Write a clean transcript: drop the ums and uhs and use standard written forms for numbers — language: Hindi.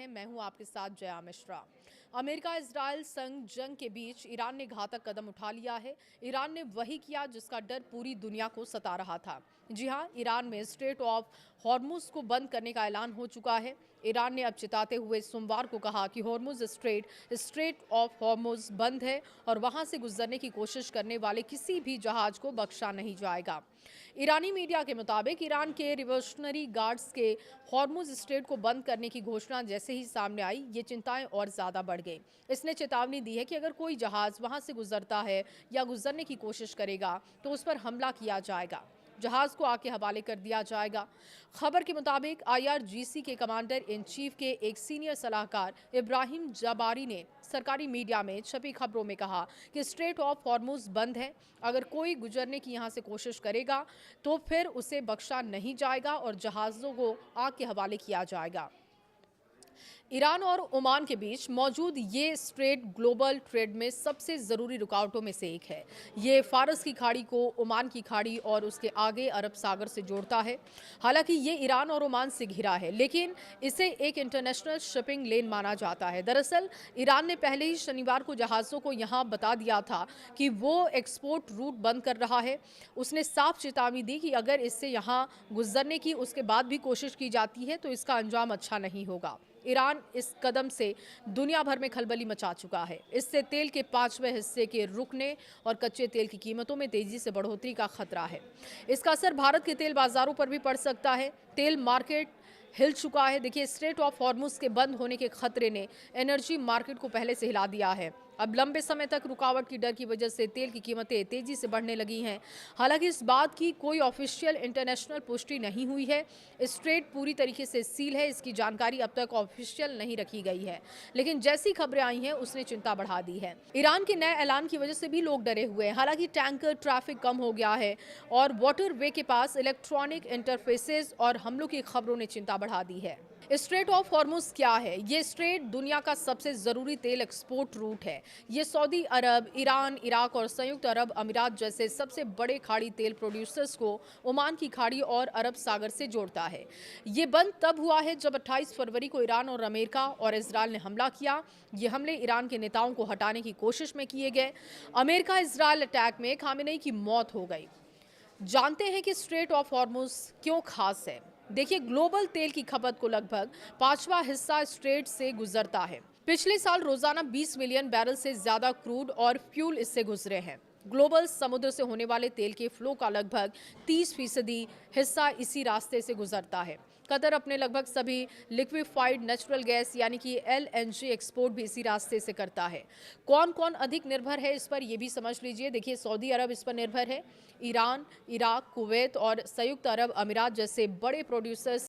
मैं हूं आपके साथ जया मिश्रा। अमेरिका इजराइल संग जंग के बीच ईरान ने घातक कदम उठा लिया है। ईरान ने वही किया जिसका डर पूरी दुनिया को सता रहा था। जी हां, ईरान में स्ट्रेट ऑफ हॉर्मुज को बंद करने का ऐलान हो चुका है। ईरान ने अब चिताते हुए सोमवार को कहा कि हॉर्मुज स्ट्रेट ऑफ हॉर्मुज बंद है और वहां से गुजरने की कोशिश करने वाले किसी भी जहाज को बख्शा नहीं जाएगा। ईरानी मीडिया के मुताबिक ईरान के रिवोल्यूशनरी गार्ड्स के हॉर्मुज स्ट्रेट को बंद करने की घोषणा जैसे ही सामने आई, ये चिंताएं और ज्यादा बढ़ गई। इसने चेतावनी दी है कि अगर कोई जहाज वहां से गुजरता है या गुजरने की कोशिश करेगा तो उस पर हमला किया जाएगा, जहाज को आग के हवाले कर दिया जाएगा। खबर के मुताबिक IRGC के कमांडर इन चीफ के एक सीनियर सलाहकार इब्राहिम जाबारी ने सरकारी मीडिया में छपी खबरों में कहा कि स्ट्रेट ऑफ हॉर्मुज बंद है। अगर कोई गुजरने की यहां से कोशिश करेगा तो फिर उसे बख्शा नहीं जाएगा और जहाजों को आग के हवाले किया जाएगा। ईरान और ओमान के बीच मौजूद ये स्ट्रेट ग्लोबल ट्रेड में सबसे ज़रूरी रुकावटों में से एक है। ये फारस की खाड़ी को ओमान की खाड़ी और उसके आगे अरब सागर से जोड़ता है। हालांकि ये ईरान और ओमान से घिरा है, लेकिन इसे एक इंटरनेशनल शिपिंग लेन माना जाता है। दरअसल ईरान ने पहले ही शनिवार को जहाज़ों को यहाँ बता दिया था कि वो एक्सपोर्ट रूट बंद कर रहा है। उसने साफ चेतावनी दी कि अगर इससे यहाँ गुजरने की उसके बाद भी कोशिश की जाती है तो इसका अंजाम अच्छा नहीं होगा। ईरान इस कदम से दुनिया भर में खलबली मचा चुका है। इससे तेल के 5वें हिस्से के रुकने और कच्चे तेल की कीमतों में तेजी से बढ़ोतरी का खतरा है। इसका असर भारत के तेल बाजारों पर भी पड़ सकता है। तेल मार्केट हिल चुका है। देखिए, स्ट्रेट ऑफ हॉर्मुज के बंद होने के खतरे ने एनर्जी मार्केट को पहले से हिला दिया है। अब लंबे समय तक रुकावट की डर की वजह से तेल की कीमतें तेजी से बढ़ने लगी हैं। हालांकि इस बात की कोई ऑफिशियल इंटरनेशनल पुष्टि नहीं हुई है। स्ट्रेट पूरी तरीके से सील है, इसकी जानकारी अब तक ऑफिशियल नहीं रखी गई है, लेकिन जैसी खबरें आई हैं उसने चिंता बढ़ा दी है। ईरान के नए ऐलान की वजह से भी लोग डरे हुए हैं। हालांकि टैंकर ट्रैफिक कम हो गया है और वाटरवे के पास इलेक्ट्रॉनिक इंटरफेसेस और हमलों की खबरों ने चिंता बढ़ा दी है। स्ट्रेट ऑफ हॉर्मुज क्या है? ये स्ट्रेट दुनिया का सबसे ज़रूरी तेल एक्सपोर्ट रूट है। ये सऊदी अरब, ईरान, इराक और संयुक्त अरब अमीरात जैसे सबसे बड़े खाड़ी तेल प्रोड्यूसर्स को ओमान की खाड़ी और अरब सागर से जोड़ता है। ये बंद तब हुआ है जब 28 फरवरी को ईरान और अमेरिका और इजराइल ने हमला किया। ये हमले ईरान के नेताओं को हटाने की कोशिश में किए गए। अमेरिका इजराइल अटैक में खामेनेई की मौत हो गई। जानते हैं कि स्ट्रेट ऑफ हॉर्मुज क्यों खास है। देखिए, ग्लोबल तेल की खपत को लगभग 5वां हिस्सा स्ट्रेट से गुजरता है। पिछले साल रोजाना 20 मिलियन बैरल से ज्यादा क्रूड और फ्यूल इससे गुजरे हैं। ग्लोबल समुद्र से होने वाले तेल के फ्लो का लगभग 30% हिस्सा इसी रास्ते से गुजरता है। कतर अपने लगभग सभी लिक्विफाइड नेचुरल गैस यानी कि LNG एक्सपोर्ट भी इसी रास्ते से करता है। कौन कौन अधिक निर्भर है इस पर यह भी समझ लीजिए। देखिए, सऊदी अरब इस पर निर्भर है। ईरान, इराक, कुवैत और संयुक्त अरब अमीरात जैसे बड़े प्रोड्यूसर्स